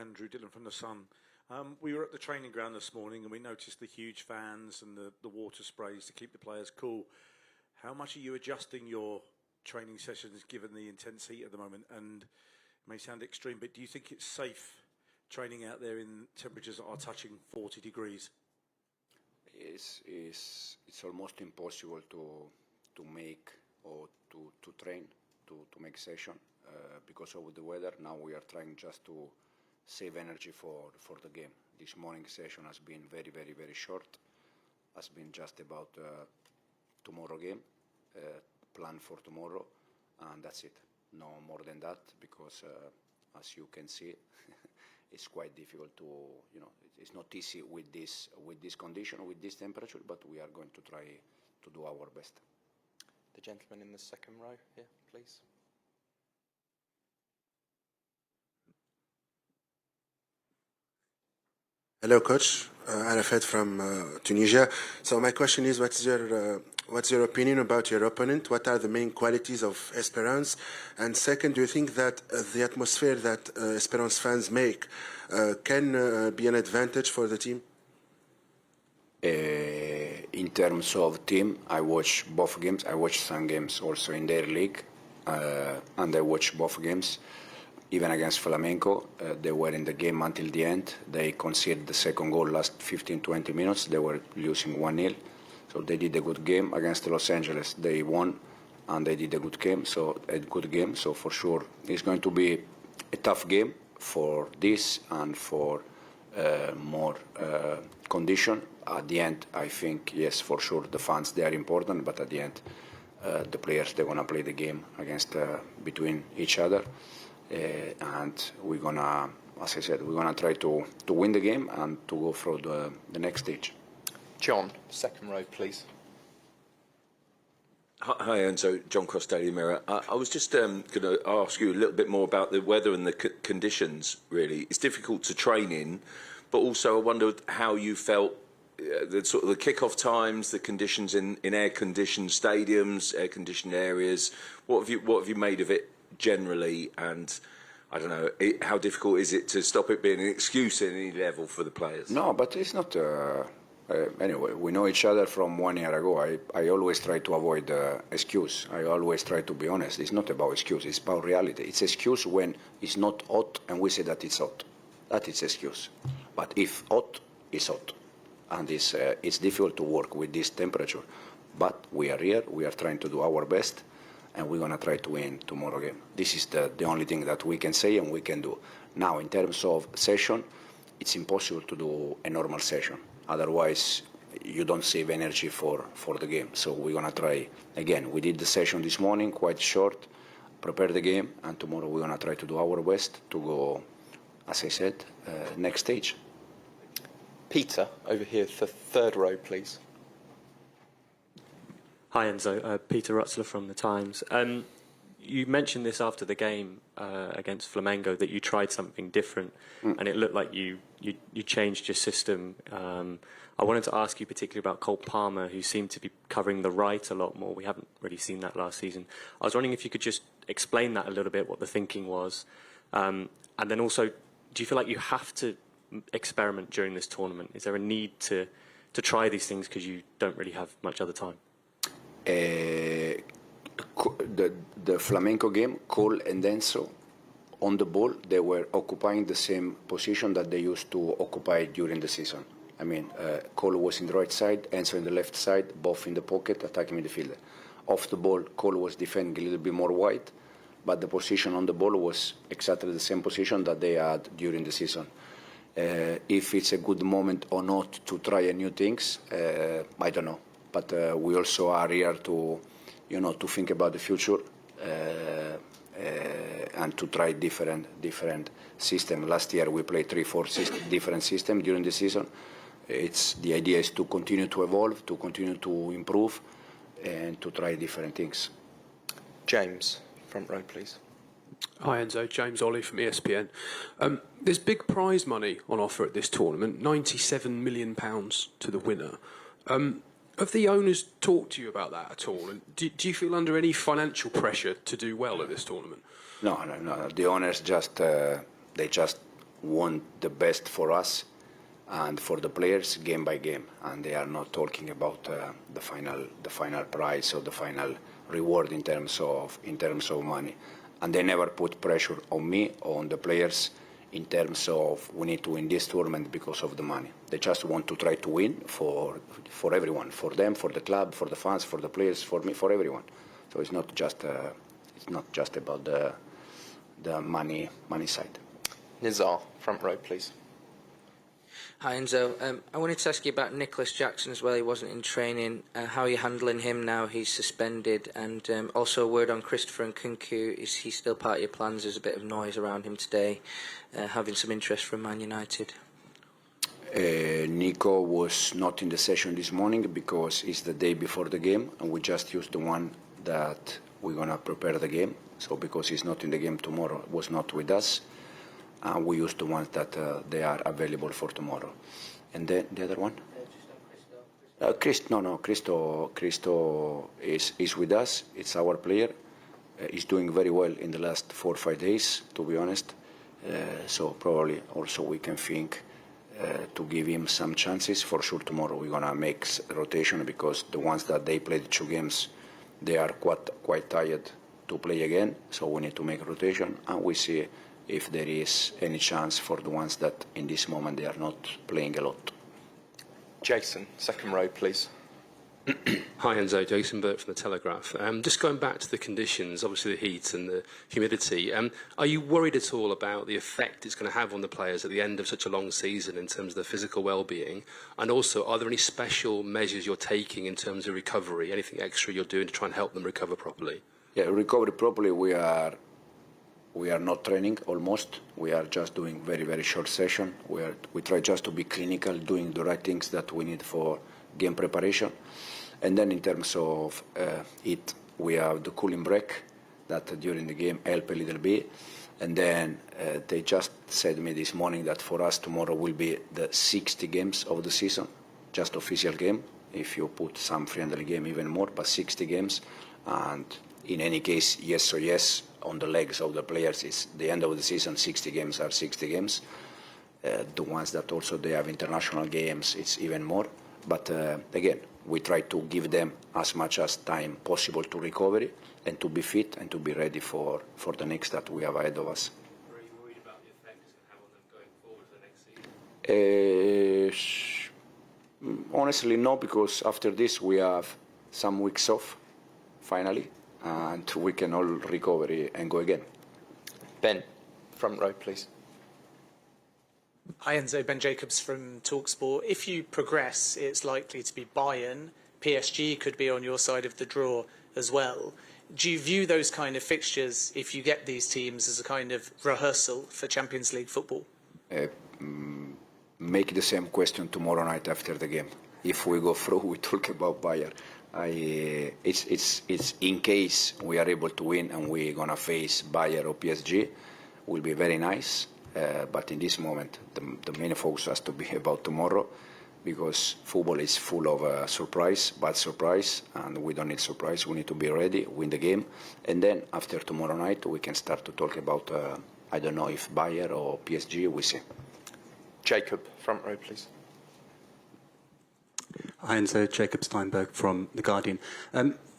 Andrew Dillon from The Sun. We were at the training ground this morning and we noticed the huge fans and the water sprays to keep the players cool. How much are you adjusting your training sessions given the intense heat at the moment? And it may sound extreme, but do you think it's safe training out there in temperatures that are touching 40 degrees? It's almost impossible to make or to train, to make session because of the weather. Now we are trying just to save energy for the game. This morning session has been very short. Has been just about tomorrow game, plan for tomorrow, and that's it. No more than that, because as you can see, it's quite difficult to, it's not easy with this condition, with this temperature, but we are going to try to do our best. The gentleman in the second row here, please. Hello, Coach. Arafat from Tunisia. So my question is, what's your opinion about your opponent? What are the main qualities of Esperance? And second, do you think that the atmosphere that Esperance fans make can be an advantage for the team? In terms of team, I watch both games. I watch some games also in their league, and I watch both games. Even against Flamengo, they were in the game until the end. They conceded the second goal last 15-20 minutes. They were losing 1-0. So they did a good game. Against Los Angeles, they won, and they did a good game. So for sure, it's going to be a tough game for this and for more condition. At the end, I think, yes, for sure, the fans, they are important. But at the end, the players, they're going to play the game against between each other. And we're gonna, as I said, we're gonna try to win the game and to go through the next stage. John, second row, please. Hi, Enzo. John Cross, Daily Mirror. I was just going to ask you a little bit more about the weather and the conditions, really. It's difficult to train in, but also I wondered how you felt the sort of the kick-off times, the conditions in air-conditioned stadiums, air-conditioned areas. What have you made of it generally, and I don't know, how difficult is it to stop it being an excuse at any level for the players? No, but it's not. Anyway, we know each other from 1 year ago. I always try to avoid excuse. I always try to be honest. It's not about excuse. It's about reality. It's excuse when it's not hot and we say that it's hot. That is excuse. But if hot, it's hot, and it's difficult to work with this temperature. But we are here. We are trying to do our best. And we're going to try to win tomorrow game. This is the only thing that we can say and we can do. Now, in terms of session, it's impossible to do a normal session. Otherwise, you don't save energy for the game. So we're going to try again. We did the session this morning, quite short, prepare the game, and tomorrow we're going to try to do our best to go, as I said, next stage. Peter, over here, the third row, please. Hi Enzo, Peter Rutzler from The Times. You mentioned this after the game against Flamengo, that you tried something different and it looked like you changed your system. I wanted to ask you particularly about Cole Palmer, who seemed to be covering the right a lot more. We haven't really seen that last season. I was wondering if you could just explain that a little bit, what the thinking was. And then also, do you feel like you have to experiment during this tournament? Is there a need to try these things because you don't really have much other time? The Flamengo game, Cole and Enzo, on the ball, they were occupying the same position that they used to occupy during the season. I mean, Cole was in the right side, Enzo in the left side, both in the pocket, attacking midfielder. Off the ball, Cole was defending a little bit more wide, but the position on the ball was exactly the same position that they had during the season. If it's a good moment or not to try new things, I don't know. But we also are here to, to think about the future and to try different system. Last year we played 3-4 different systems during the season. The idea is to continue to evolve, to continue to improve, and to try different things. James, front row, please. Hi Enzo, James Ollie from ESPN. There's big prize money on offer at this tournament, £97 million to the winner. Have the owners talked to you about that at all? And do you feel under any financial pressure to do well at this tournament? No. The owners they just want the best for us and for the players game by game, and they are not talking about the final prize or the final reward in terms of money. And they never put pressure on me or on the players in terms of we need to win this tournament because of the money. They just want to try to win for everyone, for them, for the club, for the fans, for the players, for me, for everyone. So it's not just about the money side. Nizar, front row, please. Hi Enzo, I wanted to ask you about Nicolas Jackson as well. He wasn't in training. How are you handling him now he's suspended? And also a word on Christopher Nkunku. Is he still part of your plans? There's a bit of noise around him today, having some interest from Man United. Nico was not in the session this morning because it's the day before the game, and we just used the one that we're going to prepare the game. So because he's not in the game tomorrow, was not with us. We use the ones that they are available for tomorrow. And then the other one? Christo is with us. It's our player. He's doing very well in the last 4 or 5 days, to be honest. So probably also we can think to give him some chances. For sure tomorrow we're going to make rotation because the ones that they played 2 games, they are quite tired to play again. So we need to make rotation, and we see if there is any chance for the ones that in this moment they are not playing a lot. Jason, second row, please. Hi Enzo, Jason Burt from The Telegraph. Just going back to the conditions, obviously the heat and the humidity, are you worried at all about the effect it's going to have on the players at the end of such a long season in terms of their physical well-being? And also, are there any special measures you're taking in terms of recovery, anything extra you're doing to try and help them recover properly? Yeah, recovery properly, we are not training almost. We are just doing very, very short session. We try just to be clinical, doing the right things that we need for game preparation. And then in terms of it, we have the cooling break that during the game help a little bit. And then they just said to me this morning that for us tomorrow will be the 60 games of the season, just official game. If you put some friendly game, even more, but 60 games. And in any case, yes or yes, on the legs of the players is the end of the season, 60 games are 60 games. The ones that also they have international games, it's even more. But again, we try to give them as much as time possible to recovery and to be fit and to be ready for the next that we have ahead of us. Are you worried about the effect it's going to have on them going forward for the next season? Honestly, no, because after this we have some weeks off, finally, and we can all recover and go again. Ben, front row, please. Hi Enzo, Ben Jacobs from TalkSport. If you progress, it's likely to be Bayern. PSG could be on your side of the draw as well. Do you view those kind of fixtures, if you get these teams, as a kind of rehearsal for Champions League football? Make the same question tomorrow night after the game. If we go through, we talk about Bayern. It's in case we are able to win and we're gonna face Bayern or PSG, will be very nice. But in this moment, the main focus has to be about tomorrow, because football is full of bad surprise, and we don't need surprise. We need to be ready, win the game, and then after tomorrow night, we can start to talk about, I don't know if Bayern or PSG, we see. Jacob, front row, please. Hi, Enzo. Jacob Steinberg from The Guardian.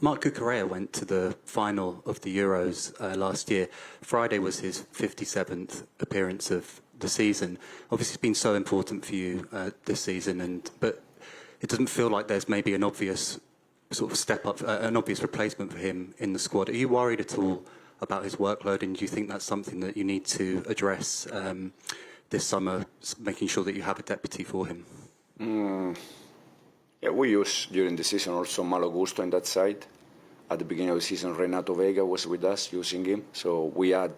Marc Cucurella went to the final of the Euros last year. Friday was his 57th appearance of the season. Obviously, it's been so important for you this season, but it doesn't feel like there's maybe an obvious sort of step up, an obvious replacement for him in the squad. Are you worried at all about his workload, and do you think that's something that you need to address this summer, making sure that you have a deputy for him? Yeah, we use during the season also Malo Gusto in that side. At the beginning of the season, Renato Vega was with us using him. So we had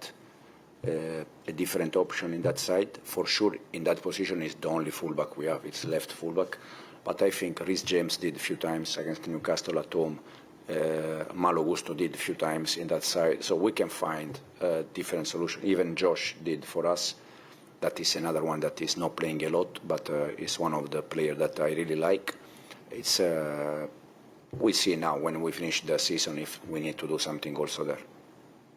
a different option in that side. For sure, in that position is the only fullback we have. It's left fullback. But I think Rhys James did a few times against Newcastle at home. Malo Gusto did a few times in that side. So we can find a different solution. Even Josh did for us. That is another one that is not playing a lot, but is one of the players that I really like. It's we see now when we finish the season if we need to do something also there.